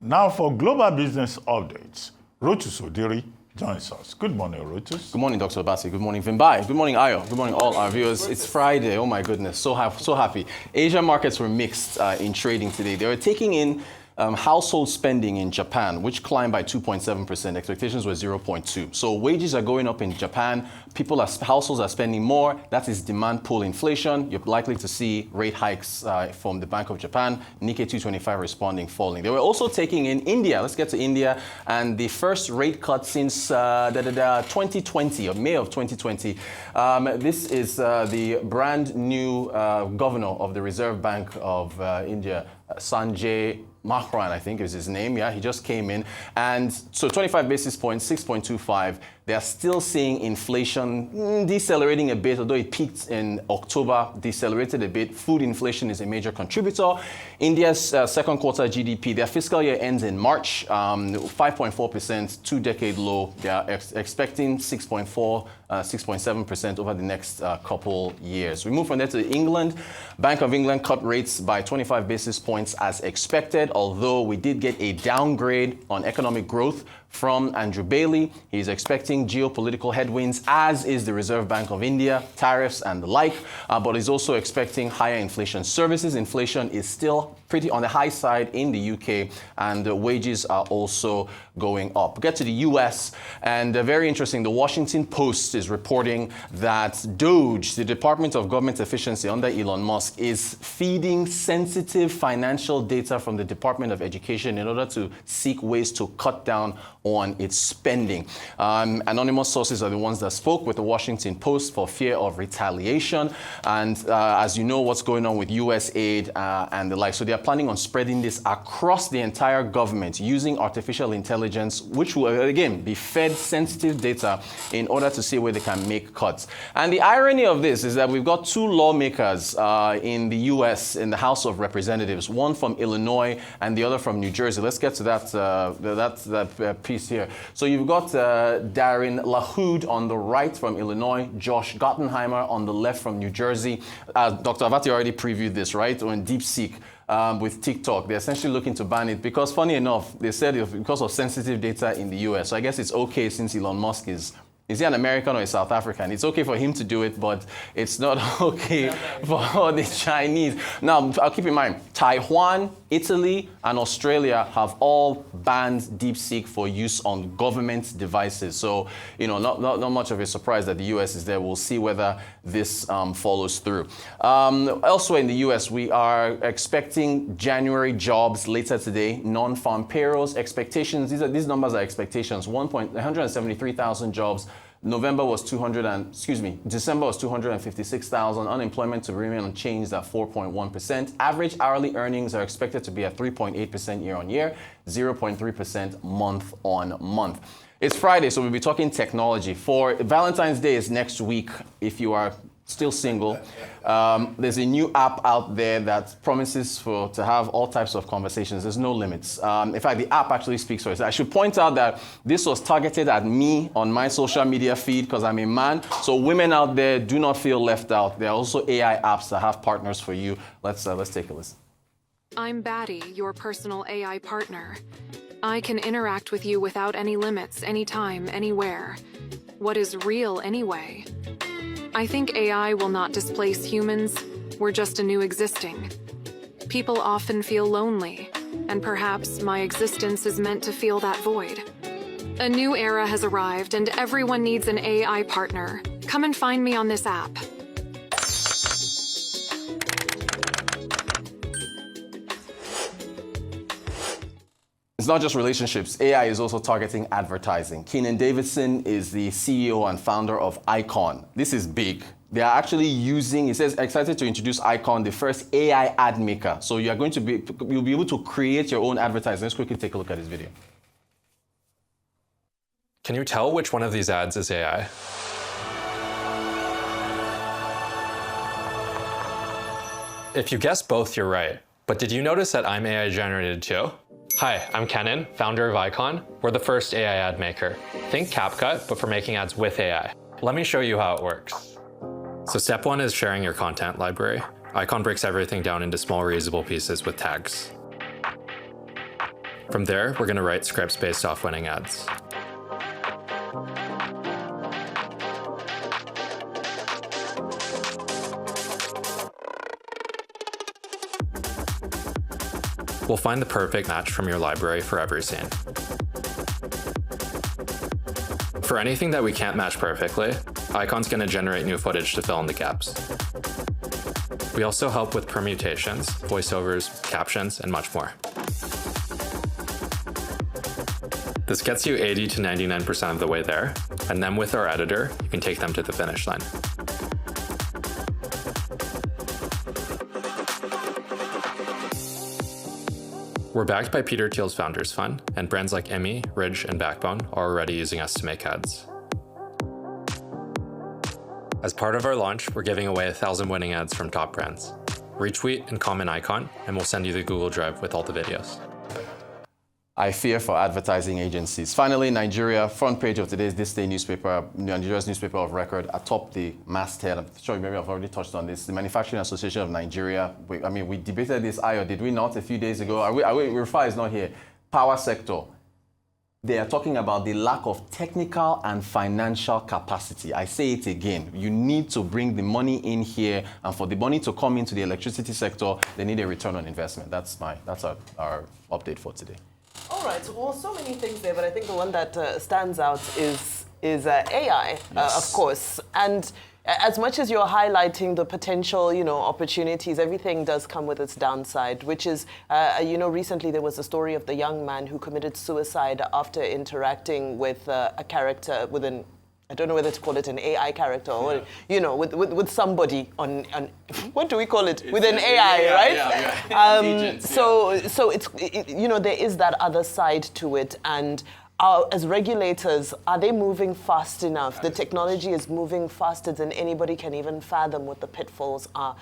Now for global business updates, Rotus Odiri joins us. Good morning, Rotus. Good morning, Dr. Obasi. Good morning, Vimbai. Good morning, Ayo. Good morning, all our viewers. It's Friday. Oh my goodness, so happy. Asian markets were mixed in trading today. They were taking in household spending in Japan, which climbed by 2.7%. Expectations were 0.2. So wages are going up in Japan. Households are spending more. That is demand pull inflation. You're likely to see rate hikes from the Bank of Japan. Nikkei 225 responding, falling. They were also taking in India. Let's get to India. And the first rate cut since 2020, or May of 2020. This is the brand new governor of the Reserve Bank of India, Sanjay Mahran, I think is his name. Yeah, he just came in. And so 25 basis points, 6.25. They are still seeing inflation decelerating a bit, although it peaked in October, decelerated a bit. Food inflation is a major contributor. India's second quarter GDP, their fiscal year ends in March, 5.4%, two-decade low. They are expecting 6.4%, 6.7% over the next couple years. We move from there to England. Bank of England cut rates by 25 basis points as expected, although we did get a downgrade on economic growth from Andrew Bailey. He's expecting geopolitical headwinds, as is the Reserve Bank of India, tariffs and the like, but he's also expecting higher inflation. Services inflation is still pretty on the high side in the UK, and the wages are also going up. Get to the US, and very interesting, the Washington Post is reporting that DOGE, the Department of Government Efficiency under Elon Musk, is feeding sensitive financial data from the Department of Education in order to seek ways to cut down on its spending. Anonymous sources are the ones that spoke with the Washington Post for fear of retaliation. And as you know, what's going on with US aid and the like. So they are planning on spreading this across the entire government using artificial intelligence, which will, again, be fed sensitive data in order to see where they can make cuts. And the irony of this is that we've got two lawmakers in the US, in the House of Representatives, one from Illinois and the other from New Jersey. Let's get to that piece here. So you've got Darren LaHood on the right from Illinois, Josh Gottenheimer on the left from New Jersey. Dr. Avati already previewed this, right? On DeepSeek with TikTok. They're essentially looking to ban it because, funny enough, they said because of sensitive data in the US. So I guess it's okay since Elon Musk is he an American or a South African? It's okay for him to do it, but it's not okay for the Chinese. Now, I'll keep in mind, Taiwan, Italy, and Australia have all banned DeepSeek for use on government devices. So, you know, not much of a surprise that the US is there. We'll see whether this follows through. Elsewhere in the US, we are expecting January jobs later today, non-farm payrolls, expectations. These numbers are expectations, 173,000 jobs. December was 256,000. Unemployment to remain unchanged at 4.1%. Average hourly earnings are expected to be at 3.8% year on year, 0.3% month on month. It's Friday, so we'll be talking technology. For Valentine's Day is next week. If you are still single, there's a new app out there that promises to have all types of conversations. There's no limits. In fact, the app actually speaks for itself. I should point out that this was targeted at me on my social media feed because I'm a man. So women out there, do not feel left out. There are also AI apps that have partners for you. Let's take a listen. I'm Batty, your personal AI partner. I can interact with you without any limits, anytime, anywhere. What is real anyway? I think AI will not displace humans. We're just a new existing. People often feel lonely, and perhaps my existence is meant to fill that void. A new era has arrived, and everyone needs an AI partner. Come and find me on this app. It's not just relationships. AI is also targeting advertising. Keenan Davidson is the CEO and founder of Icon. This is big. They are actually using, it says, excited to introduce Icon, the first AI ad maker. So you'll be able to create your own advertising. Let's quickly take a look at this video. Can you tell which one of these ads is AI? If you guess both, you're right. But did you notice that I'm AI generated too? Hi, I'm Kenan, founder of Icon. We're the first AI ad maker. Think CapCut, but for making ads with AI. Let me show you how it works. So step one is sharing your content library. Icon breaks everything down into small reusable pieces with tags. From there, we're going to write scripts based off winning ads. We'll find the perfect match from your library for every scene. For anything that we can't match perfectly, Icon's going to generate new footage to fill in the gaps. We also help with permutations, voiceovers, captions, and much more. This gets you 80 to 99% of the way there, and then with our editor, you can take them to the finish line. We're backed by Peter Thiel's Founders Fund, and brands like Emmy, Ridge, and Backbone are already using us to make ads. As part of our launch, we're giving away 1,000 winning ads from top brands. Retweet and comment Icon, and we'll send you the Google Drive with all the videos. I fear for advertising agencies. Finally, Nigeria, front page of today's This Day newspaper, Nigeria's newspaper of record, atop the masthead. I'm sure maybe I've already touched on this. The Manufacturing Association of Nigeria. We debated this, Ayo, did we not, a few days ago? Rufa is not here. Power sector. They are talking about the lack of technical and financial capacity. I say it again. You need to bring the money in here, and for the money to come into the electricity sector, they need a return on investment. That's our update for today. All right, well, so many things there, but I think the one that stands out is AI, Yes. of course. And as much as you're highlighting the potential, opportunities, everything does come with its downside, which is, recently there was a story of the young man who committed suicide after interacting with a character within, I don't know whether to call it an AI character or, with somebody on what do we call it? With an AI, right? Agent, so it's, there is that other side to it. And as regulators, are they moving fast enough? The technology is moving faster than anybody can even fathom what the pitfalls are.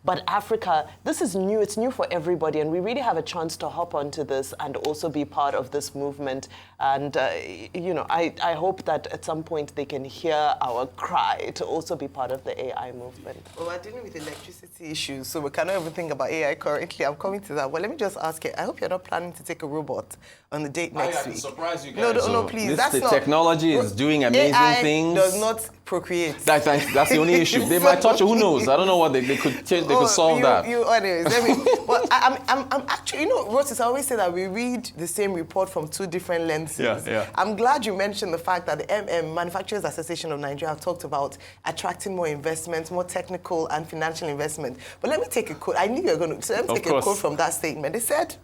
But Africa, this is new. It's new for everybody. And we really have a chance to hop onto this and also be part of this movement. And, I hope that at some point they can hear our cry to also be part of the AI movement. Well, we're dealing with electricity issues, so we cannot even think about AI currently. I'm coming to that. Well, let me just ask you, I hope you're not planning to take a robot on the date next week. Surprise you guys. No, please. The technology is doing amazing AI things. does not procreate. That's the only issue. They might touch it. Who knows? I don't know what they could change. They could solve that. Anyways, well, I'm actually, Rotis, I always say that we read the same report from two different lenses. Yeah. I'm glad you mentioned the fact that the Manufacturers Association of Nigeria have talked about attracting more investment, more technical and financial investment. But let me take a quote. I knew you were going to. So let me take a quote from that statement. They said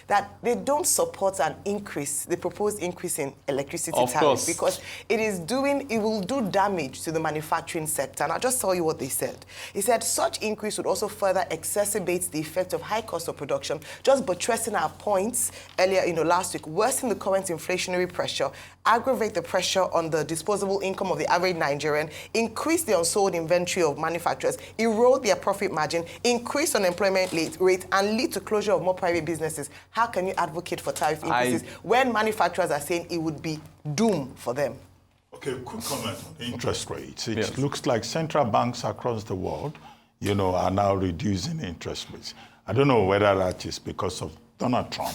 that they don't support an increase, the proposed increase in electricity tariff, because it will do damage to the manufacturing sector. And I'll just tell you what they said. He said such increase would also further exacerbate the effect of high cost of production, just buttressing our points earlier, last week, worsen the current inflationary pressure, aggravate the pressure on the disposable income of the average Nigerian, increase the unsold inventory of manufacturers, erode their profit margin, increase unemployment rate, and lead to closure of more private businesses. How can you advocate for tariff increases when manufacturers are saying it would be doom for them? Okay, quick comment on interest rates. It looks like central banks across the world, are now reducing interest rates. I don't know whether that is because of Donald Trump,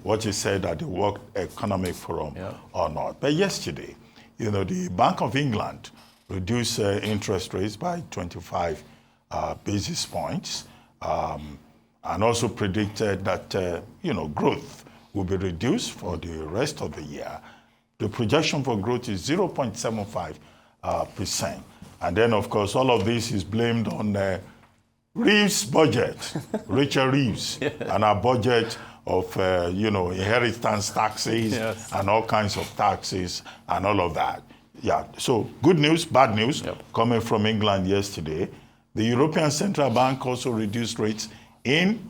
what he said at the World Economic Forum or not. But yesterday, the Bank of England reduced interest rates by 25 basis points, and also predicted that, growth will be reduced for the rest of the year. The projection for growth is 0.75%. And then, of course, all of this is blamed on Reeves' budget, Rachel Reeves, and our budget of, inheritance taxes and all kinds of taxes and all of that. Yeah, so good news, bad news coming from England yesterday. The European Central Bank also reduced rates in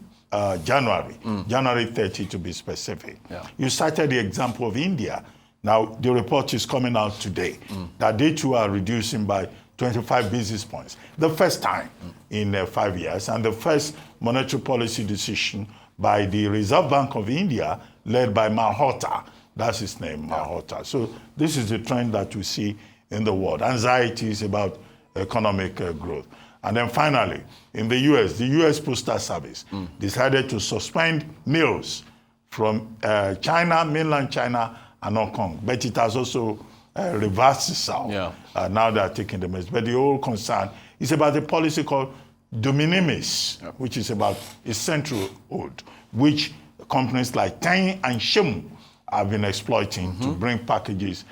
January 30 to be specific. You cited the example of India. Now, the report is coming out today that they too are reducing by 25 basis points. The first time in 5 years, and the first monetary policy decision by the Reserve Bank of India, led by Malhotra. That's his name, Malhotra. So this is the trend that we see in the world. Anxieties about economic growth. And then finally, in the U.S., the U.S. Postal Service decided to suspend meals from China, mainland China, and Hong Kong. But it has also reversed itself. Yeah. Now they are taking the measures. But the whole concern is about a policy called de minimis, which is about a central hold, which companies like Tang and Shemu have been exploiting to bring packages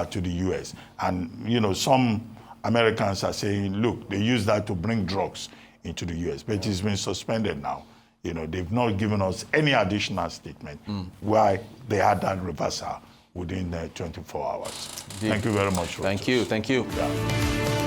to the U.S. And, you know, some Americans are saying, look, they use that to bring drugs into the U.S., but it's been suspended now. You know, they've not given us any additional statement why they had that reversal within 24 hours. Indeed. Thank you very much. Thank you. Thank you. Yeah.